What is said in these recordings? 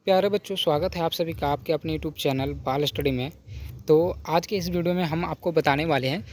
प्यारे बच्चों, स्वागत है आप सभी का आपके अपने यूट्यूब चैनल बाल स्टडी में। तो आज के इस वीडियो में हम आपको बताने वाले हैं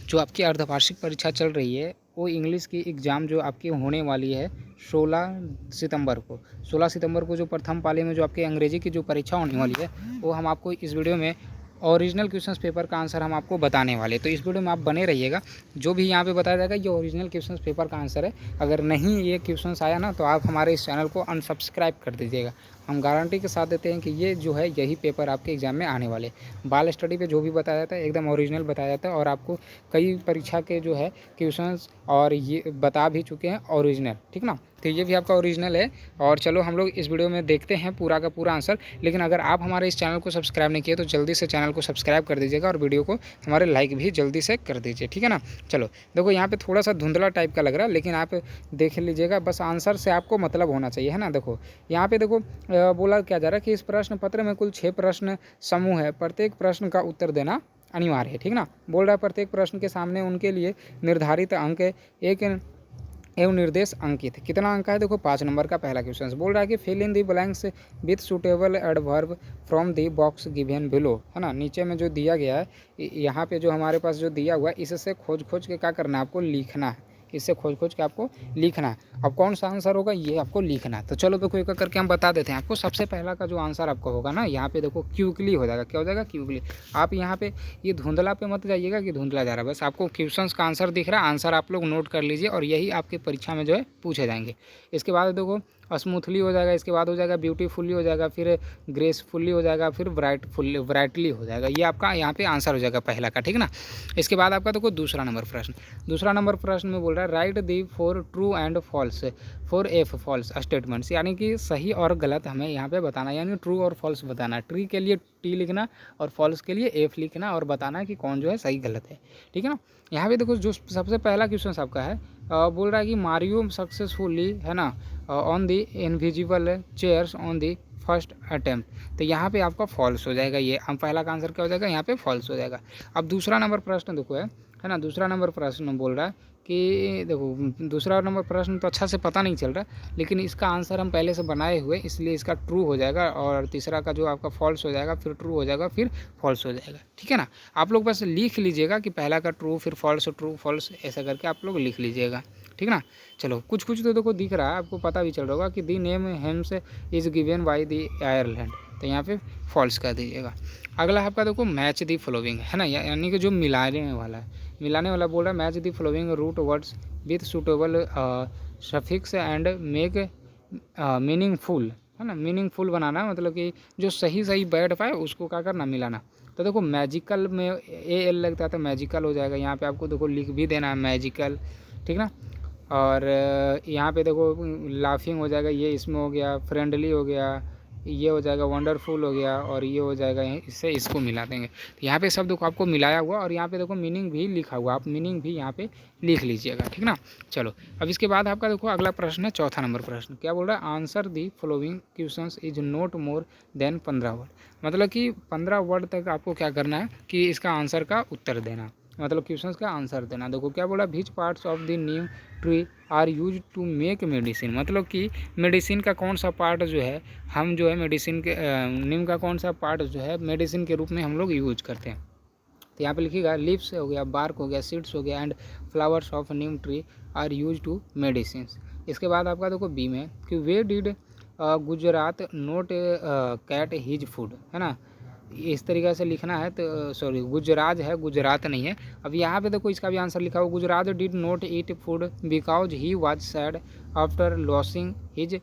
जो आपकी अर्धवार्षिक परीक्षा चल रही है वो इंग्लिश की एग्ज़ाम जो आपकी होने वाली है 16 सितंबर को। 16 सितंबर को जो प्रथम पाली में जो आपके अंग्रेजी की जो परीक्षा होने वाली है वो हम आपको इस वीडियो में ओरिजिनल क्वेश्चंस पेपर का आंसर हम आपको बताने वाले। तो इस वीडियो में आप बने रहिएगा। जो भी यहाँ पे बताया जाएगा ये ओरिजिनल क्वेश्चंस पेपर का आंसर है। अगर नहीं ये क्वेश्चंस आया ना तो आप हमारे इस चैनल को अनसब्सक्राइब कर दीजिएगा। हम गारंटी के साथ देते हैं कि ये जो है यही पेपर आपके एग्ज़ाम में आने वाले। बाल स्टडी पे जो भी बताया जाता है एकदम ओरिजिनल बताया जाता है और आपको कई परीक्षा के जो है क्वेश्चंस और ये बता भी चुके हैं ओरिजिनल, ठीक ना। तो ये भी आपका ओरिजिनल है। और चलो हम लोग इस वीडियो में देखते हैं पूरा का पूरा आंसर। लेकिन अगर आप हमारे इस चैनल को सब्सक्राइब नहीं किए तो जल्दी से चैनल को सब्सक्राइब कर दीजिएगा और वीडियो को हमारे लाइक भी जल्दी से कर दीजिए, ठीक है ना। चलो देखो यहाँ पे थोड़ा सा धुंधला टाइप का लग रहा है लेकिन आप देख लीजिएगा, बस आंसर से आपको मतलब होना चाहिए, है ना। देखो यहाँ पे देखो बोला क्या जा रहा है कि इस प्रश्न पत्र में कुल 6 प्रश्न समूह है, प्रत्येक प्रश्न का उत्तर देना अनिवार्य है, ठीक ना। बोल रहा है प्रत्येक प्रश्न के सामने उनके लिए निर्धारित अंक एक एवं निर्देश अंकित। कितना अंक है देखो 5 नंबर का पहला क्वेश्चन बोल रहा है कि fill in the blanks with suitable adverb from the box given below, है ना। नीचे में जो दिया गया है यहाँ पे जो हमारे पास जो दिया हुआ है इससे खोज के क्या करना है आपको लिखना है। इससे खोज के आपको लिखना है। अब कौन सा आंसर होगा ये आपको लिखना है। तो चलो देखो एक करके हम बता देते हैं आपको। सबसे पहला का जो आंसर आपको होगा ना यहाँ पे देखो क्विकली हो जाएगा। क्या हो जाएगा? क्विकली। आप यहाँ पे ये धुंधला पे मत जाइएगा कि धुंधला जा रहा है, बस आपको क्वेश्चंस का आंसर दिख रहा है। आंसर आप लोग नोट कर लीजिए और यही आपके परीक्षा में जो है पूछे जाएंगे। इसके बाद देखो स्मूथली हो जाएगा, इसके बाद हो जाएगा ब्यूटीफुली हो जाएगा, फिर ग्रेसफुली हो जाएगा, फिर ब्राइटली हो जाएगा। ये आपका यहाँ पे आंसर हो जाएगा पहला का, ठीक ना। इसके बाद आपका देखो दूसरा नंबर प्रश्न में बोल रहा है write T for true and false for F false statements, यानी कि सही और गलत हमें यहाँ पे बताना है, यानी ट्रू और फॉल्स बताना है। ट्री के लिए टी लिखना और फॉल्स के लिए एफ लिखना और बताना है कि कौन जो है सही गलत है, ठीक है ना। यहाँ पे देखो जो सबसे पहला क्वेश्चन आपका है बोल रहा है कि मारियो सक्सेसफुली, है ना, on the invisible chairs on the first attempt. तो यहाँ पे आपका फॉल्स हो जाएगा। ये हम पहला का आंसर क्या हो जाएगा? यहाँ पे फॉल्स हो जाएगा। अब दूसरा नंबर प्रश्न देखो है ना। दूसरा नंबर प्रश्न बोल रहा है कि देखो दूसरा नंबर प्रश्न तो अच्छा से पता नहीं चल रहा लेकिन इसका आंसर हम पहले से बनाए हुए इसलिए इसका ट्रू हो जाएगा और तीसरा का जो आपका फॉल्स हो जाएगा, फिर ट्रू हो जाएगा, फिर फॉल्स हो जाएगा, ठीक है ना। आप लोग बस लिख लीजिएगा कि पहला का ट्रू, फिर फॉल्स, ट्रू फॉल्स, ऐसा करके आप लोग लिख लीजिएगा, ठीक ना। चलो कुछ तो देखो दिख रहा है, आपको पता भी चल रहा होगा कि the name hems is given by the Ireland, तो यहाँ पे फॉल्स कर दीजिएगा। अगला आपका देखो मैच दी फॉलोइंग, है ना, यानी कि जो मिलाने वाला बोल रहा है match the following root words with suitable suffix and make meaningful, है ना। मीनिंगफुल बनाना मतलब कि जो सही बैठ पाए उसको क्या करना, मिलाना। तो देखो मैजिकल में ए एल लगता है तो मैजिकल हो जाएगा। यहाँ पे आपको देखो लिख भी देना है मैजिकल, ठीक ना। और यहाँ पे देखो लाफिंग हो जाएगा, ये इसमें हो गया, फ्रेंडली हो गया, ये हो जाएगा, वंडरफुल हो गया, और ये हो जाएगा, इससे इसको मिला देंगे। तो यहाँ पे सब देखो आपको मिलाया हुआ और यहाँ पे देखो मीनिंग भी लिखा हुआ, आप मीनिंग भी यहाँ पे लिख लीजिएगा, ठीक ना। चलो अब इसके बाद आपका देखो अगला प्रश्न है चौथा नंबर प्रश्न। क्या बोल रहा है? Answer the following questions is not more than 15 word, मतलब कि 15 वर्ड तक आपको क्या करना है कि इसका आंसर का उत्तर देना, मतलब क्वेश्चंस का आंसर देना। देखो क्या बोला, which parts of the neem tree are use to make medicine, मतलब कि मेडिसिन का कौन सा पार्ट जो है हम जो है मेडिसिन के नीम का कौन सा पार्ट जो है मेडिसिन के रूप में हम लोग यूज करते हैं। तो यहाँ पे लिखिएगा लीव्स हो गया, बार्क हो गया, सीड्स हो गया and flowers of neem tree are use to medicine. इसके बाद आपका देखो बी में कि why did Gajraj not eat his food, है ना। इस तरीके से लिखना है, तो सॉरी गुजरात है, गुजरात नहीं है। अब यहाँ पे देखो इसका भी आंसर लिखा हुआ, Gujarat did not eat food because he was sad after losing his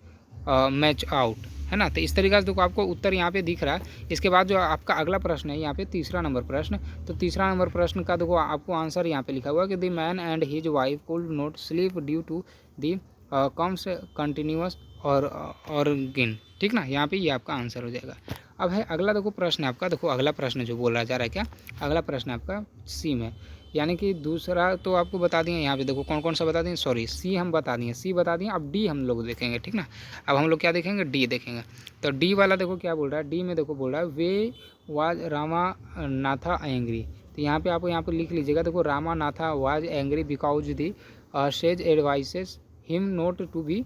match out, है ना। तो इस तरीके से देखो आपको उत्तर यहाँ पे दिख रहा है। इसके बाद जो आपका अगला प्रश्न है यहाँ पे तीसरा नंबर प्रश्न, तो तीसरा नंबर प्रश्न का देखो आपको आंसर यहाँ पे लिखा हुआ कि the man and his wife could not sleep due to the comes continuous और गिन, ठीक ना। यहाँ पे ये आपका आंसर हो जाएगा। अब है अगला देखो प्रश्न आपका, देखो अगला प्रश्न जो बोला जा रहा है क्या, अगला प्रश्न आपका सी में, यानी कि दूसरा तो आपको बता दिए यहाँ पे देखो कौन सा बता दिए, सॉरी सी हम बता दिए, सी बता दिए। अब डी हम लोग देखेंगे, ठीक ना। अब हम लोग क्या देखेंगे? डी देखेंगे। तो डी वाला देखो क्या बोल रहा है, डी में देखो बोल रहा है वे वाज रामा नाथा एंग्री। तो यहाँ पे आपको यहाँ पे लिख लीजिएगा, देखो Rama Natha was angry because the sage advises him not to be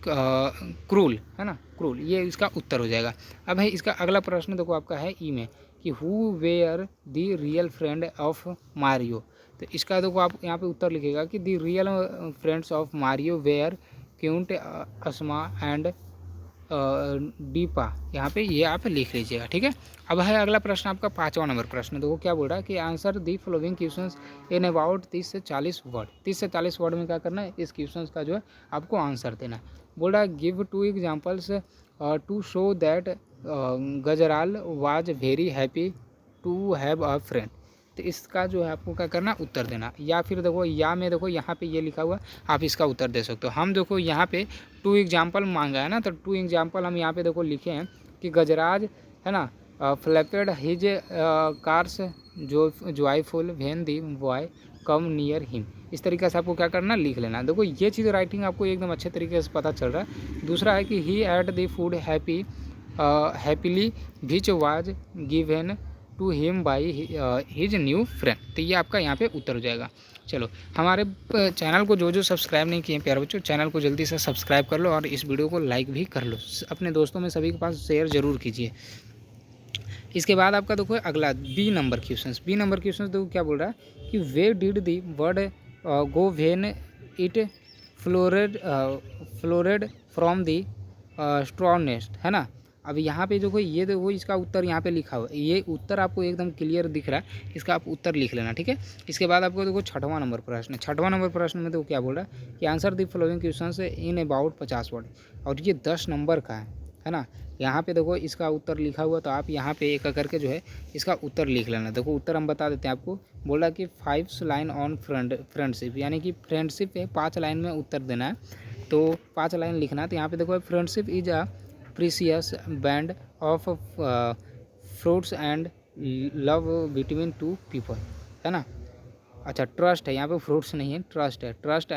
cruel, है ना, क्रूल, ये इसका उत्तर हो जाएगा। अब है इसका अगला प्रश्न देखो आपका है ई में कि who were the real friend of Mario. तो इसका देखो आप यहाँ पे उत्तर लिखेगा कि the real friends of Mario were Quint Asma and Deepa, यहाँ पे ये आप लिख लीजिएगा, ठीक है। अब है अगला प्रश्न आपका 5वां नंबर प्रश्न, देखो क्या बोल रहा है कि answer the following questions in about 30 से 40 वर्ड। 30 से 40 वर्ड में क्या करना है, इस क्वेश्चंस का जो है आपको आंसर देना है। बोल रहा है give 2 examples to show that Gajraj was very happy to have a friend. तो इसका जो है आपको क्या करना, उत्तर देना। या फिर देखो या में देखो यहाँ पे ये लिखा हुआ, आप इसका उत्तर दे सकते हो। हम देखो यहाँ पे 2 एग्जाम्पल मांगा है ना, तो 2 एग्जाम्पल हम यहाँ पे देखो लिखे हैं कि गजराज, है ना, फ्लैपेड हिज कार्स जो joyful when the boy come near him. इस तरीके से आपको क्या करना, लिख लेना। देखो ये चीज़ राइटिंग आपको एकदम अच्छे तरीके से पता चल रहा है। दूसरा है कि he ate the food happily which was given to him by his new friend. तो ये आपका यहाँ पे उत्तर हो जाएगा। चलो, हमारे चैनल को जो सब्सक्राइब नहीं किए प्यारे बच्चों, चैनल को जल्दी से सब्सक्राइब कर लो और इस वीडियो को लाइक भी कर लो, अपने दोस्तों में सभी के पास शेयर ज़रूर कीजिए। इसके बाद आपका देखो अगला B number question. B number question देखो क्या बोल रहा है कि why did the bird go when it flowered from the straw nest, है ना। अब यहाँ पे देखो ये देखो इसका उत्तर यहाँ पे लिखा हुआ है, ये उत्तर आपको एकदम क्लियर दिख रहा है, इसका आप उत्तर लिख लेना, ठीक है। इसके बाद आपको देखो 6वां नंबर प्रश्न। 6वां नंबर प्रश्न में देखो क्या बोल रहा है कि आंसर दी फॉलोइंग क्वेश्चन से इन अबाउट 50 वर्ड, और ये 10 नंबर का है ना। यहाँ पे देखो इसका उत्तर लिखा हुआ, तो आप यहाँ पे एक करके जो है इसका उत्तर लिख लेना। देखो उत्तर हम बता देते हैं आपको। बोला कि 5 लाइन ऑन फ्रेंडशिप, यानी कि फ्रेंडशिप है 5 लाइन में उत्तर देना है, तो 5 लाइन लिखना है। तो यहाँ पे देखो friendship is a precious band of fruits and love between 2 people, है ना। अच्छा, ट्रस्ट है यहाँ पे, फ्रूट्स नहीं है, ट्रस्ट है। ट्रस्ट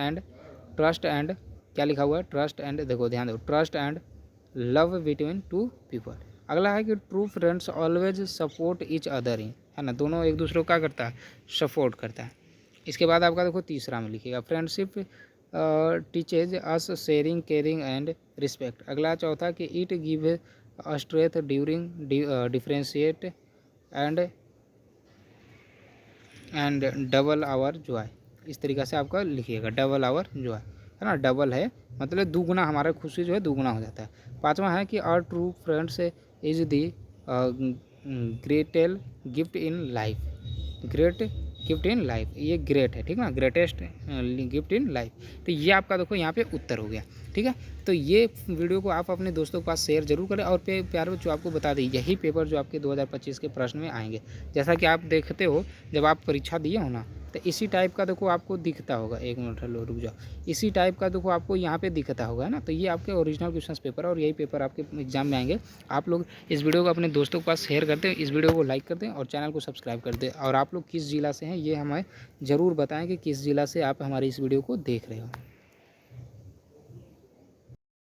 एंड क्या लिखा हुआ है, ट्रस्ट एंड, देखो ध्यान दो, trust and love between 2 people. अगला है कि true friends always support each other in, है ना, दोनों एक दूसरे को क्या करता है, सपोर्ट करता है। इसके बाद आपका देखो तीसरा में लिखिएगा friendship teaches us sharing caring and respect. अगला चौथा कि it give strength during differentiate and double our joy. इस तरीक़े से आपका लिखिएगा, डबल आवर जॉय, है ना। डबल है मतलब दुगुना, हमारा खुशी जो है दुगुना हो जाता है। 5वां है कि our true friends is the greatest gift in life. Great gift in life, ये ग्रेट है, ठीक है ना, ग्रेटेस्ट गिफ्ट इन लाइफ। तो ये आपका देखो यहाँ पे उत्तर हो गया, ठीक है। तो ये वीडियो को आप अपने दोस्तों के पास शेयर जरूर करें, और प्यारे बच्चों आपको बता दें यही पेपर जो आपके 2025 के प्रश्न में आएंगे। जैसा कि आप देखते हो जब आप परीक्षा दिए हो ना, तो इसी टाइप का देखो आपको दिखता होगा, एक मिनट लो रुक जाओ, इसी टाइप का देखो आपको यहाँ पे दिखता होगा, है ना। तो ये आपके ओरिजिनल क्वेश्चन पेपर और यही पेपर आपके एग्जाम में आएंगे। आप लोग इस वीडियो को अपने दोस्तों के पास शेयर करते हैं, इस वीडियो को लाइक करते हैं और चैनल को सब्सक्राइब कर दें। और आप लोग किस ज़िला से हैं ये हमें ज़रूर बताएं कि किस ज़िला से आप हमारी इस वीडियो को देख रहे हो।